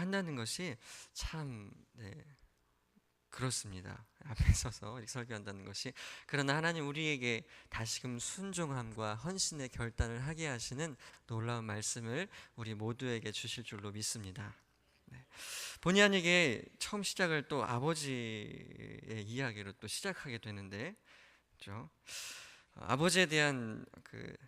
한다는 것이 참 그렇습니다. 앞에 서서 설교한다는 것이. 그러나 하나님 우리에게 다시금 순종함과 헌신의 결단을 하게 하시는 놀라운 말씀을 우리 모두에게 주실 줄로 믿습니다. 본의 아니게 처음 시작을 또 아버지의 이야기로 또 시작하게 되는데, 그렇죠? 아버지에 대한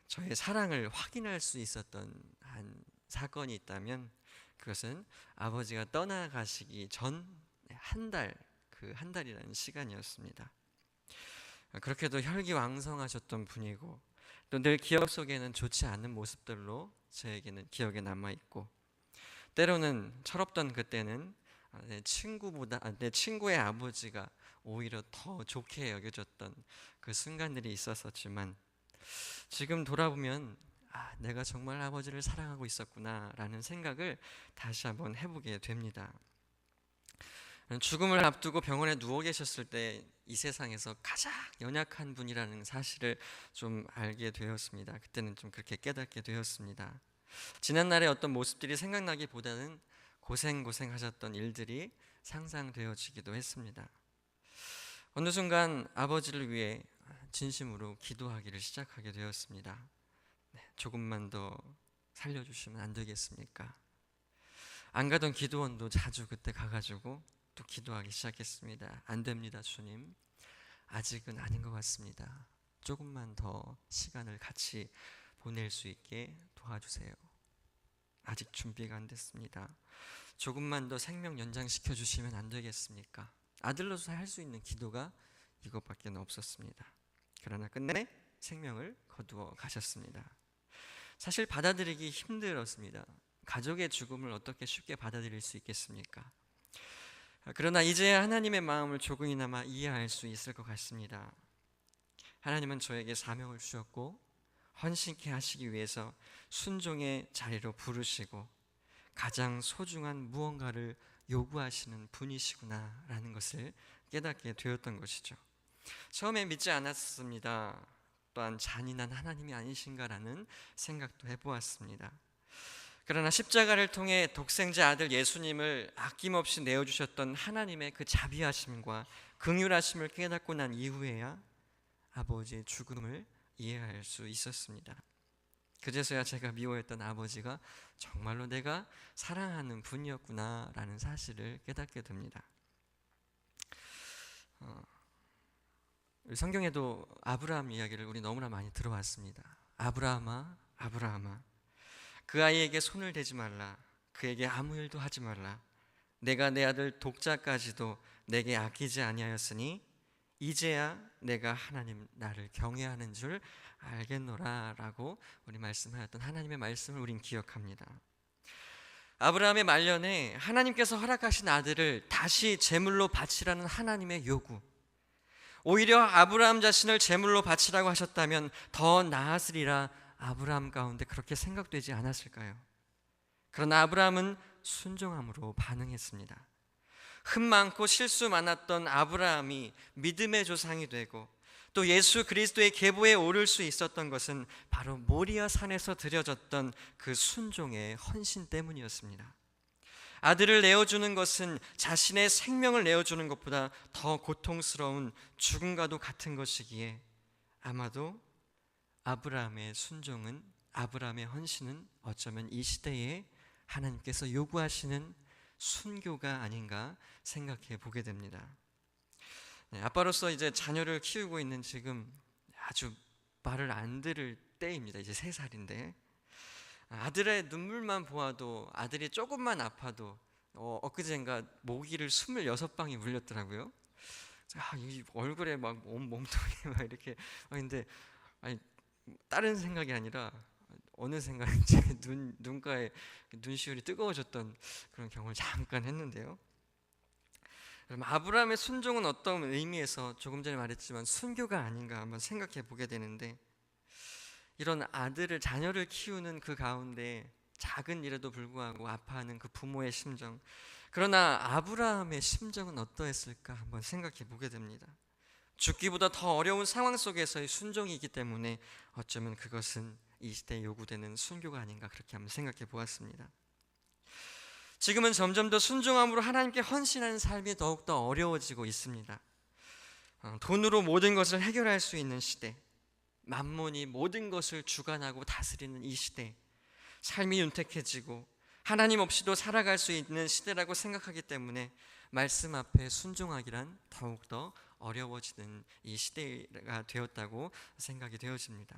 저의 사랑을 확인할 수 있었던 한 사건이 있다면 그것은 아버지가 떠나가시기 전 한 달, 그 한 달이라는 시간이었습니다. 그렇게도 혈기왕성하셨던 분이고 또 늘 기억 속에는 좋지 않은 모습들로 저에게는 기억에 남아있고, 때로는 철없던 그때는 내 친구의 아버지가 오히려 더 좋게 여겨졌던 그 순간들이 있었지만, 지금 돌아보면 내가 정말 아버지를 사랑하고 있었구나 라는 생각을 다시 한번 해보게 됩니다. 죽음을 앞두고 병원에 누워 계셨을 때 이 세상에서 가장 연약한 분이라는 사실을 좀 알게 되었습니다. 그때는 좀 그렇게 깨닫게 되었습니다. 지난날의 어떤 모습들이 생각나기보다는 고생하셨던 일들이 상상되어지기도 했습니다. 어느 순간 아버지를 위해 진심으로 기도하기를 시작하게 되었습니다. 조금만 더 살려주시면 안 되겠습니까? 안 가던 기도원도 자주 그때 가가지고 또 기도하기 시작했습니다. 안 됩니다, 주님. 아직은 아닌 것 같습니다. 조금만 더 시간을 같이 보낼 수 있게 도와주세요. 아직 준비가 안 됐습니다. 조금만 더 생명 연장시켜 주시면 안 되겠습니까? 아들로서 할 수 있는 기도가 이것밖에 없었습니다. 그러나 끝내 생명을 거두어 가셨습니다. 사실 받아들이기 힘들었습니다. 가족의 죽음을 어떻게 쉽게 받아들일 수 있겠습니까? 그러나 이제 하나님의 마음을 조금이나마 이해할 수 있을 것 같습니다. 하나님은 저에게 사명을 주셨고 헌신케 하시기 위해서 순종의 자리로 부르시고 가장 소중한 무언가를 요구하시는 분이시구나 라는 것을 깨닫게 되었던 것이죠. 처음에 믿지 않았습니다. 또한 잔인한 하나님이 아니신가라는 생각도 해보았습니다. 그러나 십자가를 통해 독생자 아들 예수님을 아낌없이 내어주셨던 하나님의 그 자비하심과 긍휼하심을 깨닫고 난 이후에야 아버지의 죽음을 이해할 수 있었습니다. 그제서야 제가 미워했던 아버지가 정말로 내가 사랑하는 분이었구나 라는 사실을 깨닫게 됩니다. 성경에도 아브라함 이야기를 우리 너무나 많이 들어왔습니다. 아브라함아, 아브라함아, 그 아이에게 손을 대지 말라. 그에게 아무 일도 하지 말라. 내가 내 아들 독자까지도 내게 아끼지 아니하였으니 이제야 내가 하나님 나를 경외하는 줄 알겠노라 라고 우리 말씀하였던 하나님의 말씀을 우린 기억합니다. 아브라함의 말년에 하나님께서 허락하신 아들을 다시 제물로 바치라는 하나님의 요구, 오히려 아브라함 자신을 제물로 바치라고 하셨다면 더 나았으리라 아브라함 가운데 그렇게 생각되지 않았을까요? 그러나 아브라함은 순종함으로 반응했습니다. 흠 많고 실수 많았던 아브라함이 믿음의 조상이 되고 또 예수 그리스도의 계보에 오를 수 있었던 것은 바로 모리아 산에서 드려졌던 그 순종의 헌신 때문이었습니다. 아들을 내어주는 것은 자신의 생명을 내어주는 것보다 더 고통스러운 죽음과도 같은 것이기에 아마도 아브라함의 순종은, 아브라함의 헌신은 어쩌면 이 시대에 하나님께서 요구하시는 순교가 아닌가 생각해 보게 됩니다. 아빠로서 이제 자녀를 키우고 있는 지금 아주 말을 안 들을 때입니다. 이제 3살인데 아들의 눈물만 보아도, 아들이 조금만 아파도 엊그젠가 모기를 26방이 물렸더라고요. 이 얼굴에 막 몸통에 막 이렇게. 근데 다른 생각이 아니라 어느 생각인지 눈가에 눈시울이 뜨거워졌던 그런 경험을 잠깐 했는데요. 그럼 아브라함의 순종은 어떤 의미에서 조금 전에 말했지만 순교가 아닌가 한번 생각해 보게 되는데, 이런 자녀를 키우는 그 가운데 작은 일에도 불구하고 아파하는 그 부모의 심정, 그러나 아브라함의 심정은 어떠했을까 한번 생각해 보게 됩니다. 죽기보다 더 어려운 상황 속에서의 순종이기 때문에 어쩌면 그것은 이 시대에 요구되는 순교가 아닌가 그렇게 한번 생각해 보았습니다. 지금은 점점 더 순종함으로 하나님께 헌신하는 삶이 더욱더 어려워지고 있습니다. 돈으로 모든 것을 해결할 수 있는 시대, 만몬이 모든 것을 주관하고 다스리는 이 시대, 삶이 윤택해지고 하나님 없이도 살아갈 수 있는 시대라고 생각하기 때문에 말씀 앞에 순종하기란 더욱더 어려워지는 이 시대가 되었다고 생각이 되어집니다.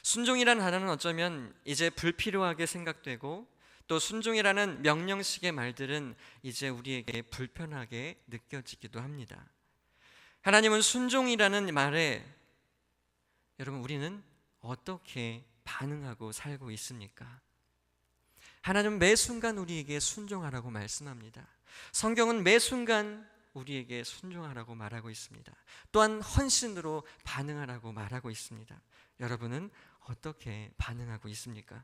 순종이라는 단어는 어쩌면 이제 불필요하게 생각되고, 또 순종이라는 명령식의 말들은 이제 우리에게 불편하게 느껴지기도 합니다. 하나님은 순종이라는 말에 여러분 우리는 어떻게 반응하고 살고 있습니까? 하나님은 매 순간 우리에게 순종하라고 말씀합니다. 성경은 매 순간 우리에게 순종하라고 말하고 있습니다. 또한 헌신으로 반응하라고 말하고 있습니다. 여러분은 어떻게 반응하고 있습니까?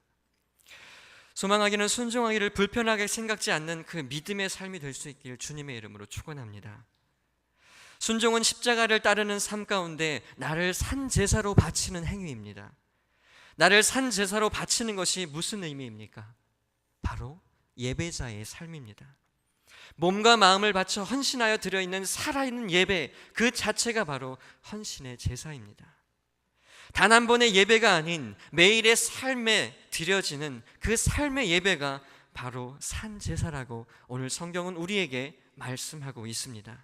소망하기는 순종하기를 불편하게 생각지 않는 그 믿음의 삶이 될 수 있기를 주님의 이름으로 축원합니다. 순종은 십자가를 따르는 삶 가운데 나를 산제사로 바치는 행위입니다. 나를 산제사로 바치는 것이 무슨 의미입니까? 바로 예배자의 삶입니다. 몸과 마음을 바쳐 헌신하여 드려있는 살아있는 예배, 그 자체가 바로 헌신의 제사입니다. 단 한 번의 예배가 아닌 매일의 삶에 드려지는 그 삶의 예배가 바로 산제사라고 오늘 성경은 우리에게 말씀하고 있습니다.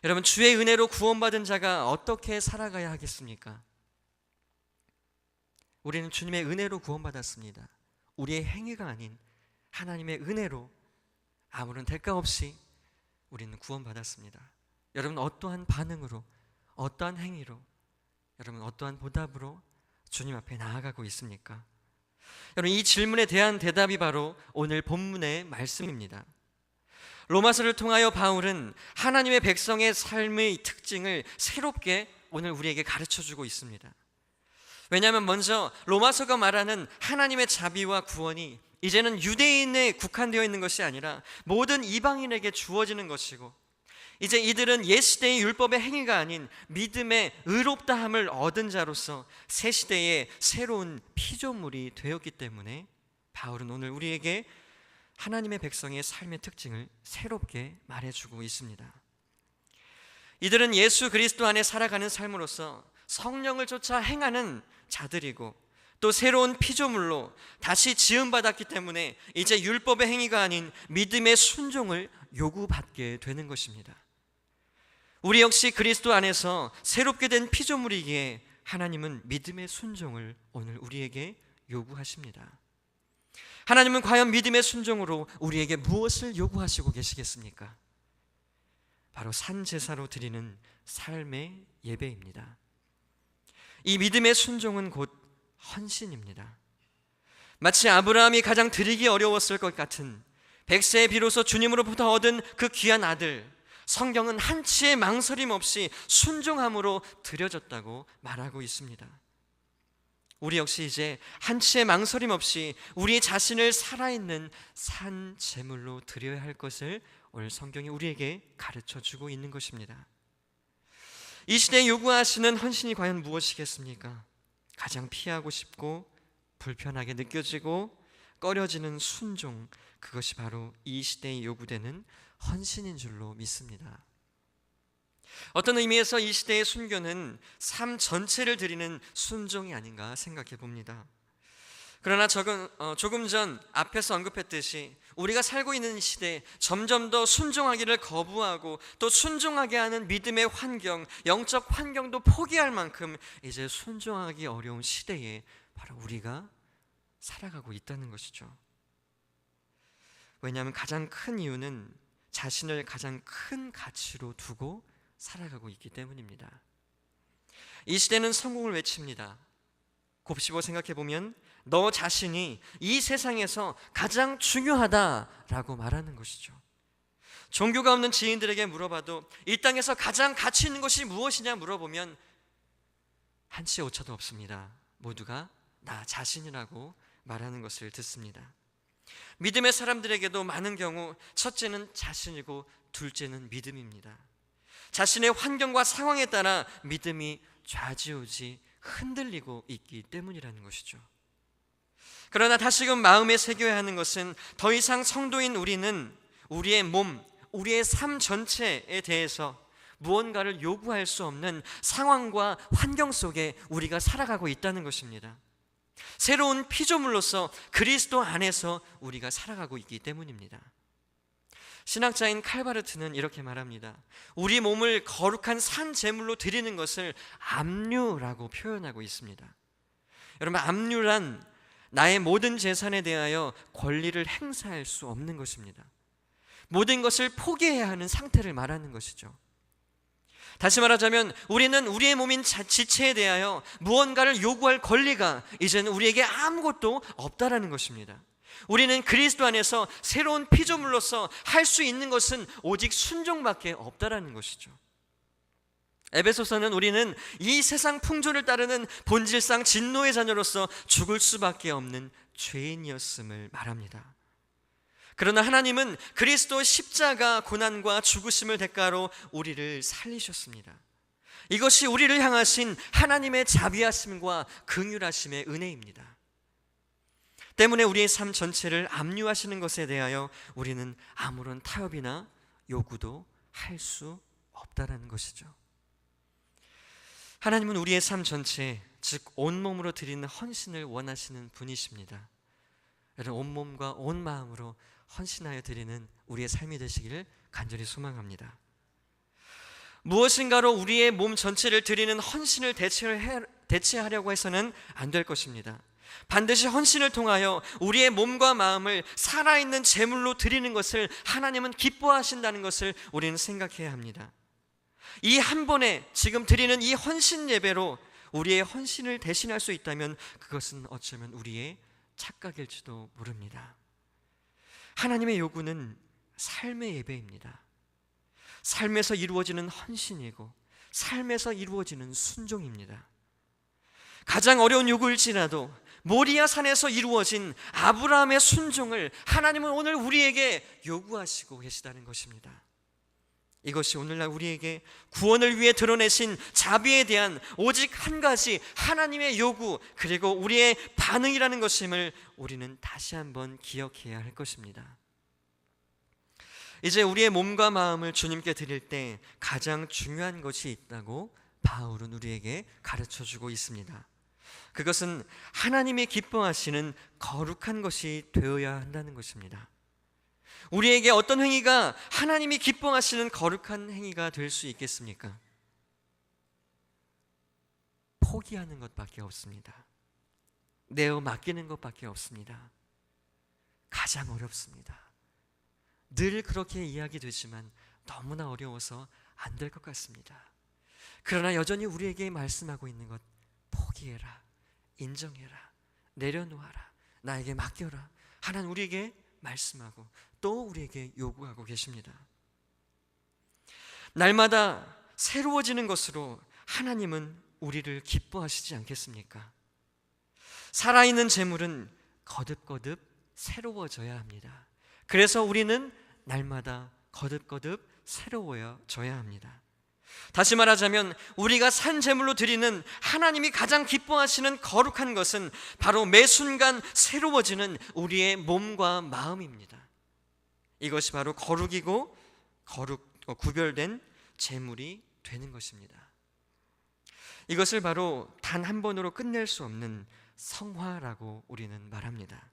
여러분, 주의 은혜로 구원받은 자가 어떻게 살아가야 하겠습니까? 우리는 주님의 은혜로 구원받았습니다. 우리의 행위가 아닌 하나님의 은혜로 아무런 대가 없이 우리는 구원받았습니다. 여러분, 어떠한 반응으로, 어떠한 행위로, 여러분 어떠한 보답으로 주님 앞에 나아가고 있습니까? 여러분, 이 질문에 대한 대답이 바로 오늘 본문의 말씀입니다. 로마서를 통하여 바울은 하나님의 백성의 삶의 특징을 새롭게 오늘 우리에게 가르쳐주고 있습니다. 왜냐하면 먼저 로마서가 말하는 하나님의 자비와 구원이 이제는 유대인에 국한되어 있는 것이 아니라 모든 이방인에게 주어지는 것이고, 이제 이들은 옛 시대의 율법의 행위가 아닌 믿음의 의롭다함을 얻은 자로서 새 시대의 새로운 피조물이 되었기 때문에 바울은 오늘 우리에게 하나님의 백성의 삶의 특징을 새롭게 말해주고 있습니다. 이들은 예수 그리스도 안에 살아가는 삶으로서 성령을 쫓아 행하는 자들이고, 또 새로운 피조물로 다시 지음받았기 때문에 이제 율법의 행위가 아닌 믿음의 순종을 요구받게 되는 것입니다. 우리 역시 그리스도 안에서 새롭게 된 피조물이기에 하나님은 믿음의 순종을 오늘 우리에게 요구하십니다. 하나님은 과연 믿음의 순종으로 우리에게 무엇을 요구하시고 계시겠습니까? 바로 산제사로 드리는 삶의 예배입니다. 이 믿음의 순종은 곧 헌신입니다. 마치 아브라함이 가장 드리기 어려웠을 것 같은 100세에 비로소 주님으로부터 얻은 그 귀한 아들, 성경은 한치의 망설임 없이 순종함으로 드려졌다고 말하고 있습니다. 우리 역시 이제 한치의 망설임 없이 우리 자신을 살아있는 산 제물로 드려야 할 것을 오늘 성경이 우리에게 가르쳐주고 있는 것입니다. 이 시대에 요구하시는 헌신이 과연 무엇이겠습니까? 가장 피하고 싶고 불편하게 느껴지고 꺼려지는 순종, 그것이 바로 이 시대에 요구되는 헌신인 줄로 믿습니다. 어떤 의미에서 이 시대의 순교는 삶 전체를 드리는 순종이 아닌가 생각해 봅니다. 그러나 조금 전 앞에서 언급했듯이 우리가 살고 있는 시대에 점점 더 순종하기를 거부하고 또 순종하게 하는 믿음의 환경, 영적 환경도 포기할 만큼 이제 순종하기 어려운 시대에 바로 우리가 살아가고 있다는 것이죠. 왜냐하면 가장 큰 이유는 자신을 가장 큰 가치로 두고 살아가고 있기 때문입니다. 이 시대는 성공을 외칩니다. 곱씹어 생각해보면 너 자신이 이 세상에서 가장 중요하다라고 말하는 것이죠. 종교가 없는 지인들에게 물어봐도 이 땅에서 가장 가치 있는 것이 무엇이냐 물어보면 한치의 오차도 없습니다. 모두가 나 자신이라고 말하는 것을 듣습니다. 믿음의 사람들에게도 많은 경우 첫째는 자신이고 둘째는 믿음입니다. 자신의 환경과 상황에 따라 믿음이 좌지우지 흔들리고 있기 때문이라는 것이죠. 그러나 다시금 마음에 새겨야 하는 것은 더 이상 성도인 우리는 우리의 몸, 우리의 삶 전체에 대해서 무언가를 요구할 수 없는 상황과 환경 속에 우리가 살아가고 있다는 것입니다. 새로운 피조물로서 그리스도 안에서 우리가 살아가고 있기 때문입니다. 신학자인 칼바르트는 이렇게 말합니다. 우리 몸을 거룩한 산 제물로 드리는 것을 압류라고 표현하고 있습니다. 여러분, 압류란 나의 모든 재산에 대하여 권리를 행사할 수 없는 것입니다. 모든 것을 포기해야 하는 상태를 말하는 것이죠. 다시 말하자면 우리는 우리의 몸인 지체에 대하여 무언가를 요구할 권리가 이제는 우리에게 아무것도 없다라는 것입니다. 우리는 그리스도 안에서 새로운 피조물로서 할 수 있는 것은 오직 순종밖에 없다라는 것이죠. 에베소서는 우리는 이 세상 풍조를 따르는 본질상 진노의 자녀로서 죽을 수밖에 없는 죄인이었음을 말합니다. 그러나 하나님은 그리스도 십자가 고난과 죽으심을 대가로 우리를 살리셨습니다. 이것이 우리를 향하신 하나님의 자비하심과 긍휼하심의 은혜입니다. 때문에 우리의 삶 전체를 압류하시는 것에 대하여 우리는 아무런 타협이나 요구도 할 수 없다라는 것이죠. 하나님은 우리의 삶 전체, 즉 온몸으로 드리는 헌신을 원하시는 분이십니다. 여러분, 온몸과 온 마음으로 헌신하여 드리는 우리의 삶이 되시기를 간절히 소망합니다. 무엇인가로 우리의 몸 전체를 드리는 헌신을 대체하려고 해서는 안 될 것입니다. 반드시 헌신을 통하여 우리의 몸과 마음을 살아있는 제물로 드리는 것을 하나님은 기뻐하신다는 것을 우리는 생각해야 합니다. 이 한 번에 지금 드리는 이 헌신 예배로 우리의 헌신을 대신할 수 있다면 그것은 어쩌면 우리의 착각일지도 모릅니다. 하나님의 요구는 삶의 예배입니다. 삶에서 이루어지는 헌신이고 삶에서 이루어지는 순종입니다. 가장 어려운 요구일지라도 모리아 산에서 이루어진 아브라함의 순종을 하나님은 오늘 우리에게 요구하시고 계시다는 것입니다. 이것이 오늘날 우리에게 구원을 위해 드러내신 자비에 대한 오직 한 가지 하나님의 요구, 그리고 우리의 반응이라는 것임을 우리는 다시 한번 기억해야 할 것입니다. 이제 우리의 몸과 마음을 주님께 드릴 때 가장 중요한 것이 있다고 바울은 우리에게 가르쳐주고 있습니다. 그것은 하나님이 기뻐하시는 거룩한 것이 되어야 한다는 것입니다. 우리에게 어떤 행위가 하나님이 기뻐하시는 거룩한 행위가 될 수 있겠습니까? 포기하는 것밖에 없습니다. 내어 맡기는 것밖에 없습니다. 가장 어렵습니다. 늘 그렇게 이야기되지만 너무나 어려워서 안 될 것 같습니다. 그러나 여전히 우리에게 말씀하고 있는 것, 포기해라, 인정해라, 내려놓아라, 나에게 맡겨라. 하나님 우리에게 말씀하고 또 우리에게 요구하고 계십니다. 날마다 새로워지는 것으로 하나님은 우리를 기뻐하시지 않겠습니까? 살아있는 재물은 거듭거듭 새로워져야 합니다. 그래서 우리는 날마다 거듭거듭 새로워져야 합니다. 다시 말하자면 우리가 산 제물로 드리는 하나님이 가장 기뻐하시는 거룩한 것은 바로 매 순간 새로워지는 우리의 몸과 마음입니다. 이것이 바로 거룩이고 구별된 제물이 되는 것입니다. 이것을 바로 단 한 번으로 끝낼 수 없는 성화라고 우리는 말합니다.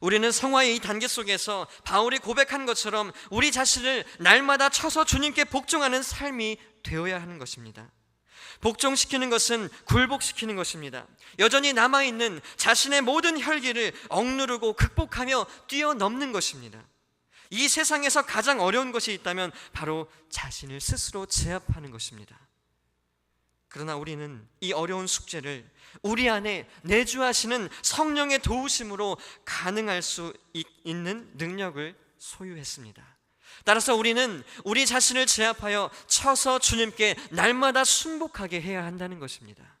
우리는 성화의 이 단계 속에서 바울이 고백한 것처럼 우리 자신을 날마다 쳐서 주님께 복종하는 삶이 되어야 하는 것입니다. 복종시키는 것은 굴복시키는 것입니다. 여전히 남아있는 자신의 모든 혈기를 억누르고 극복하며 뛰어넘는 것입니다. 이 세상에서 가장 어려운 것이 있다면 바로 자신을 스스로 제압하는 것입니다. 그러나 우리는 이 어려운 숙제를 우리 안에 내주하시는 성령의 도우심으로 가능할 수 있는 능력을 소유했습니다. 따라서 우리는 우리 자신을 제압하여 쳐서 주님께 날마다 순복하게 해야 한다는 것입니다.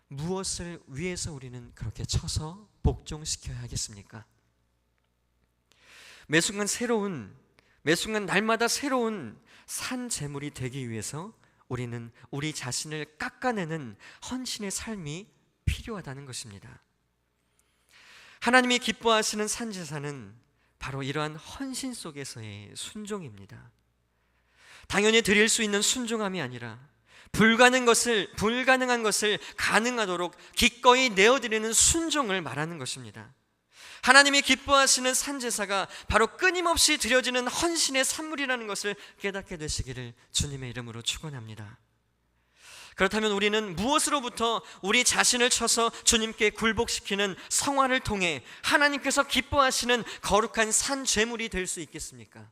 무엇을 위해서 우리는 그렇게 쳐서 복종시켜야 하겠습니까? 매 순간 날마다 새로운 산 제물이 되기 위해서 우리는 우리 자신을 깎아내는 헌신의 삶이 필요하다는 것입니다. 하나님이 기뻐하시는 산제사는 바로 이러한 헌신 속에서의 순종입니다. 당연히 드릴 수 있는 순종함이 아니라 불가능한 것을 가능하도록 기꺼이 내어드리는 순종을 말하는 것입니다. 하나님이 기뻐하시는 산제사가 바로 끊임없이 드려지는 헌신의 산물이라는 것을 깨닫게 되시기를 주님의 이름으로 축원합니다. 그렇다면 우리는 무엇으로부터 우리 자신을 쳐서 주님께 굴복시키는 성화를 통해 하나님께서 기뻐하시는 거룩한 산 제물이 될 수 있겠습니까?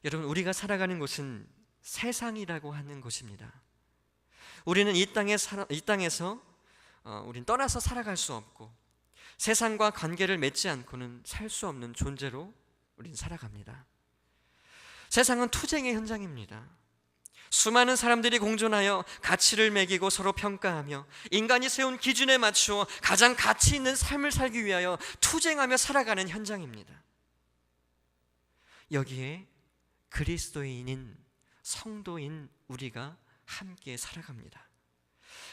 여러분, 우리가 살아가는 곳은 세상이라고 하는 곳입니다. 우리는 이 땅에서 우린 떠나서 살아갈 수 없고 세상과 관계를 맺지 않고는 살 수 없는 존재로 우린 살아갑니다. 세상은 투쟁의 현장입니다. 수많은 사람들이 공존하여 가치를 매기고 서로 평가하며 인간이 세운 기준에 맞추어 가장 가치 있는 삶을 살기 위하여 투쟁하며 살아가는 현장입니다. 여기에 그리스도인인 성도인 우리가 함께 살아갑니다.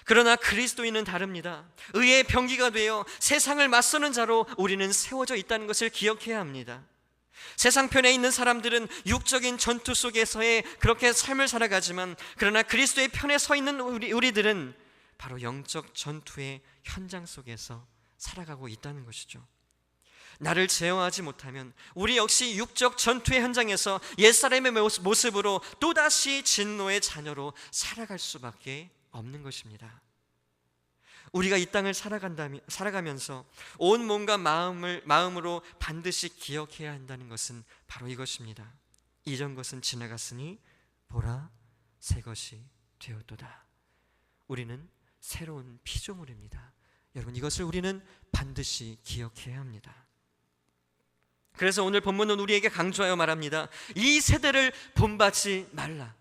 그러나 그리스도인은 다릅니다. 의의 병기가 되어 세상을 맞서는 자로 우리는 세워져 있다는 것을 기억해야 합니다. 세상편에 있는 사람들은 육적인 전투 속에서의 그렇게 삶을 살아가지만, 그러나 그리스도의 편에 서 있는 우리들은 바로 영적 전투의 현장 속에서 살아가고 있다는 것이죠. 나를 제어하지 못하면 우리 역시 육적 전투의 현장에서 옛사람의 모습으로 또다시 진노의 자녀로 살아갈 수밖에 없는 것입니다. 우리가 이 땅을 살아가면서 온 몸과 마음으로 반드시 기억해야 한다는 것은 바로 이것입니다. 이전 것은 지나갔으니 보라, 새 것이 되었도다. 우리는 새로운 피조물입니다. 여러분, 이것을 우리는 반드시 기억해야 합니다. 그래서 오늘 본문은 우리에게 강조하여 말합니다. 이 세대를 본받지 말라.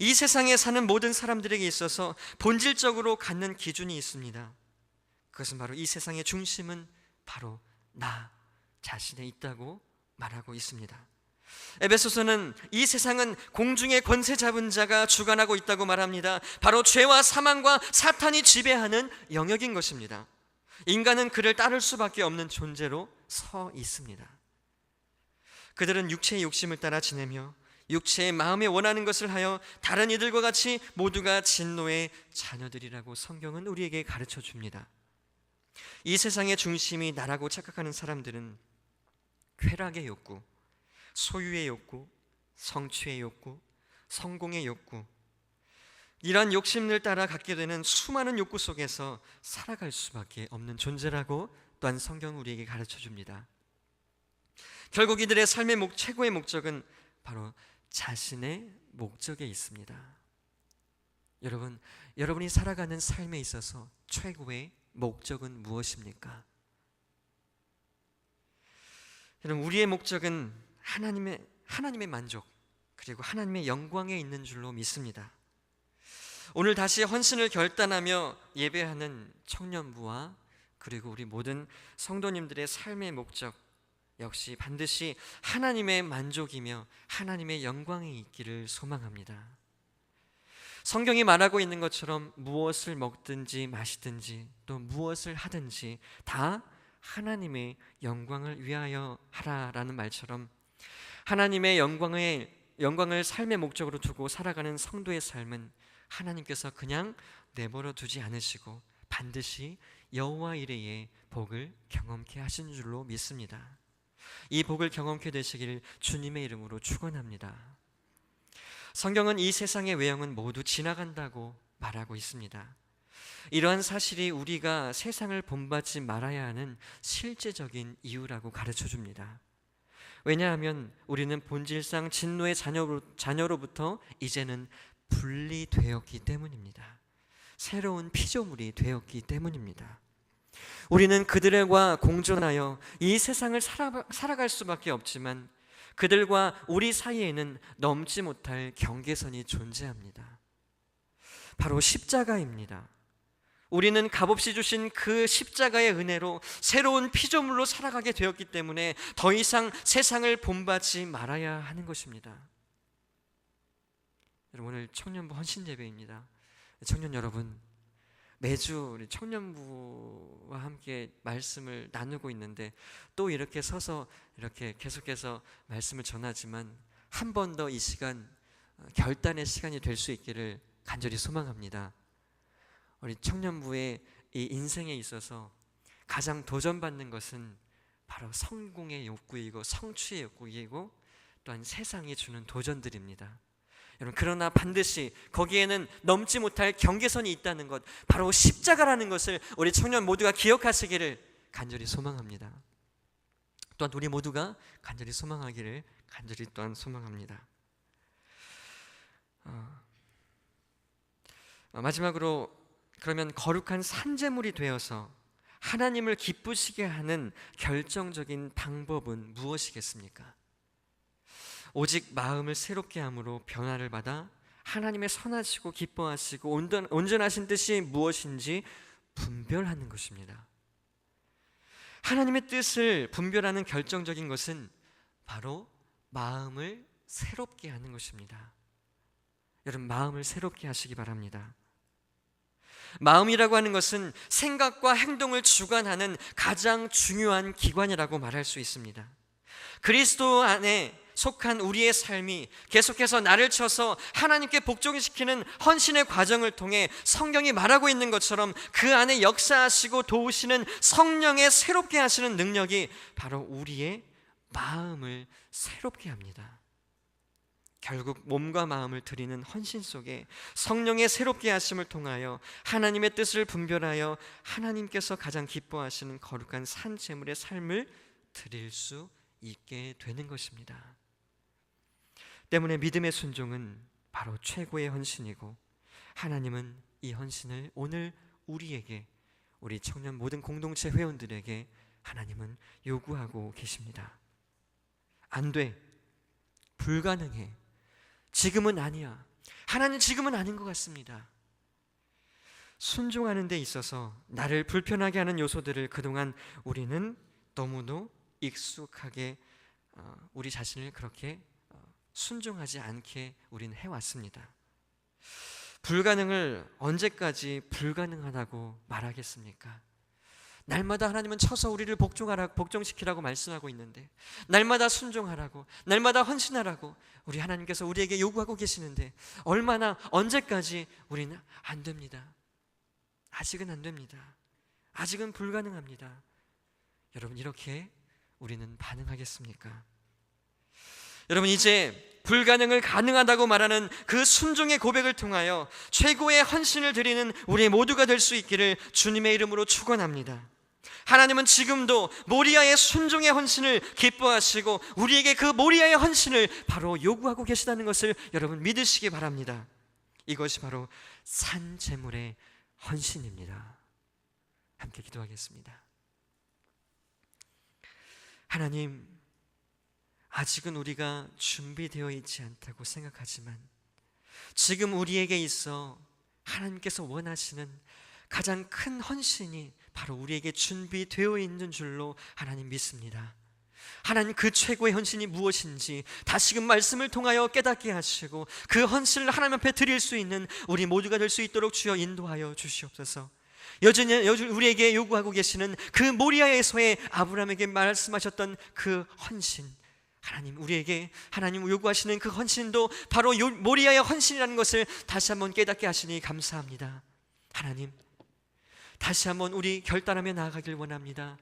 이 세상에 사는 모든 사람들에게 있어서 본질적으로 갖는 기준이 있습니다. 그것은 바로 이 세상의 중심은 바로 나 자신에 있다고 말하고 있습니다. 에베소서는 이 세상은 공중의 권세 잡은 자가 주관하고 있다고 말합니다. 바로 죄와 사망과 사탄이 지배하는 영역인 것입니다. 인간은 그를 따를 수밖에 없는 존재로 서 있습니다. 그들은 육체의 욕심을 따라 지내며 육체의 마음에 원하는 것을 하여 다른 이들과 같이 모두가 진노의 자녀들이라고 성경은 우리에게 가르쳐 줍니다. 이 세상의 중심이 나라고 착각하는 사람들은 쾌락의 욕구, 소유의 욕구, 성취의 욕구, 성공의 욕구, 이러한 욕심을 따라 갖게 되는 수많은 욕구 속에서 살아갈 수밖에 없는 존재라고 또한 성경은 우리에게 가르쳐 줍니다. 결국 이들의 삶의 최고의 목적은 바로 자신의 목적에 있습니다. 여러분이 살아가는 삶에 있어서 최고의 목적은 무엇입니까? 여러분, 우리의 목적은 하나님의 만족 그리고 하나님의 영광에 있는 줄로 믿습니다. 오늘 다시 헌신을 결단하며 예배하는 청년부와 그리고 우리 모든 성도님들의 삶의 목적 역시 반드시 하나님의 만족이며 하나님의 영광이 있기를 소망합니다. 성경이 말하고 있는 것처럼 무엇을 먹든지 마시든지 또 무엇을 하든지 다 하나님의 영광을 위하여 하라라는 말처럼 하나님의 영광을 삶의 목적으로 두고 살아가는 성도의 삶은 하나님께서 그냥 내버려 두지 않으시고 반드시 여호와 이레의 복을 경험케 하신 줄로 믿습니다. 이 복을 경험케 되시기를 주님의 이름으로 축원합니다. 성경은 이 세상의 외형은 모두 지나간다고 말하고 있습니다. 이러한 사실이 우리가 세상을 본받지 말아야 하는 실제적인 이유라고 가르쳐 줍니다. 왜냐하면 우리는 본질상 진노의 자녀로부터 이제는 분리되었기 때문입니다. 새로운 피조물이 되었기 때문입니다. 우리는 그들과 공존하여 이 세상을 살아갈 수밖에 없지만 그들과 우리 사이에는 넘지 못할 경계선이 존재합니다. 바로 십자가입니다. 우리는 값없이 주신 그 십자가의 은혜로 새로운 피조물로 살아가게 되었기 때문에 더 이상 세상을 본받지 말아야 하는 것입니다. 여러분, 오늘 청년부 헌신 예배입니다. 청년 여러분, 매주 우리 청년부와 함께 말씀을 나누고 있는데 또 이렇게 서서 이렇게 계속해서 말씀을 전하지만 한 번 더 이 시간 결단의 시간이 될 수 있기를 간절히 소망합니다. 우리 청년부의 이 인생에 있어서 가장 도전받는 것은 바로 성공의 욕구이고 성취의 욕구이고 또한 세상이 주는 도전들입니다. 여러분, 그러나 반드시 거기에는 넘지 못할 경계선이 있다는 것, 바로 십자가라는 것을 우리 청년 모두가 기억하시기를 간절히 소망합니다. 또한 우리 모두가 간절히 소망하기를 간절히 또한 소망합니다. 마지막으로 그러면 거룩한 산제물이 되어서 하나님을 기쁘시게 하는 결정적인 방법은 무엇이겠습니까? 오직 마음을 새롭게 함으로 변화를 받아 하나님의 선하시고 기뻐하시고 온전하신 뜻이 무엇인지 분별하는 것입니다. 하나님의 뜻을 분별하는 결정적인 것은 바로 마음을 새롭게 하는 것입니다. 여러분, 마음을 새롭게 하시기 바랍니다. 마음이라고 하는 것은 생각과 행동을 주관하는 가장 중요한 기관이라고 말할 수 있습니다. 그리스도 안에 속한 우리의 삶이 계속해서 나를 쳐서 하나님께 복종시키는 헌신의 과정을 통해 성경이 말하고 있는 것처럼 그 안에 역사하시고 도우시는 성령의 새롭게 하시는 능력이 바로 우리의 마음을 새롭게 합니다. 결국 몸과 마음을 드리는 헌신 속에 성령의 새롭게 하심을 통하여 하나님의 뜻을 분별하여 하나님께서 가장 기뻐하시는 거룩한 산제물의 삶을 드릴 수 있게 되는 것입니다. 때문에 믿음의 순종은 바로 최고의 헌신이고 하나님은 이 헌신을 오늘 우리에게, 우리 청년 모든 공동체 회원들에게 하나님은 요구하고 계십니다. 안 돼, 불가능해, 지금은 아니야, 하나님 지금은 아닌 것 같습니다. 순종하는 데 있어서 나를 불편하게 하는 요소들을 그동안 우리는 너무도 익숙하게 우리 자신을 그렇게 순종하지 않게 우리는 해왔습니다. 불가능을 언제까지 불가능하다고 말하겠습니까? 날마다 하나님은 쳐서 우리를 복종시키라고 말씀하고 있는데, 날마다 순종하라고, 날마다 헌신하라고 우리 하나님께서 우리에게 요구하고 계시는데 얼마나, 언제까지 우리는 안 됩니다. 아직은 안 됩니다. 아직은 불가능합니다. 여러분, 이렇게 우리는 반응하겠습니까? 여러분, 이제 불가능을 가능하다고 말하는 그 순종의 고백을 통하여 최고의 헌신을 드리는 우리 모두가 될 수 있기를 주님의 이름으로 축원합니다. 하나님은 지금도 모리아의 순종의 헌신을 기뻐하시고 우리에게 그 모리아의 헌신을 바로 요구하고 계시다는 것을 여러분 믿으시기 바랍니다. 이것이 바로 산제물의 헌신입니다. 함께 기도하겠습니다. 하나님, 아직은 우리가 준비되어 있지 않다고 생각하지만 지금 우리에게 있어 하나님께서 원하시는 가장 큰 헌신이 바로 우리에게 준비되어 있는 줄로 하나님 믿습니다. 하나님, 그 최고의 헌신이 무엇인지 다시금 말씀을 통하여 깨닫게 하시고 그 헌신을 하나님 앞에 드릴 수 있는 우리 모두가 될 수 있도록 주여 인도하여 주시옵소서. 여전히 우리에게 요구하고 계시는 그 모리아에서의 아브라함에게 말씀하셨던 그 헌신, 하나님, 우리에게 하나님 요구하시는 그 헌신도 바로 모리아의 헌신이라는 것을 다시 한번 깨닫게 하시니 감사합니다. 하나님, 다시 한번 우리 결단하며 나아가길 원합니다.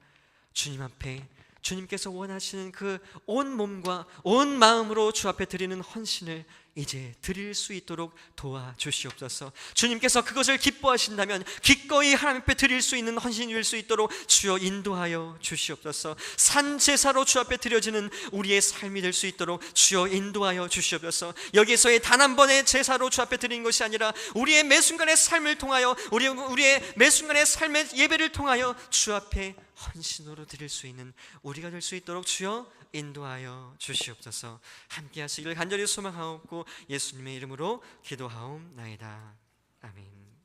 주님 앞에 주님께서 원하시는 그 온 몸과 온 마음으로 주 앞에 드리는 헌신을 이제 드릴 수 있도록 도와주시옵소서. 주님께서 그것을 기뻐하신다면 기꺼이 하나님 앞에 드릴 수 있는 헌신이 될 수 있도록 주여 인도하여 주시옵소서. 산제사로 주 앞에 드려지는 우리의 삶이 될 수 있도록 주여 인도하여 주시옵소서. 여기에서의 단 한 번의 제사로 주 앞에 드리는 것이 아니라 우리의 매 순간의 삶을 통하여 우리의 매 순간의 삶의 예배를 통하여 주 앞에 헌신으로 드릴 수 있는 우리가 될 수 있도록 주여 인도하여 주시옵소서. 함께 하시기를 간절히 소망하옵고 예수님의 이름으로 기도하옵나이다. 아멘.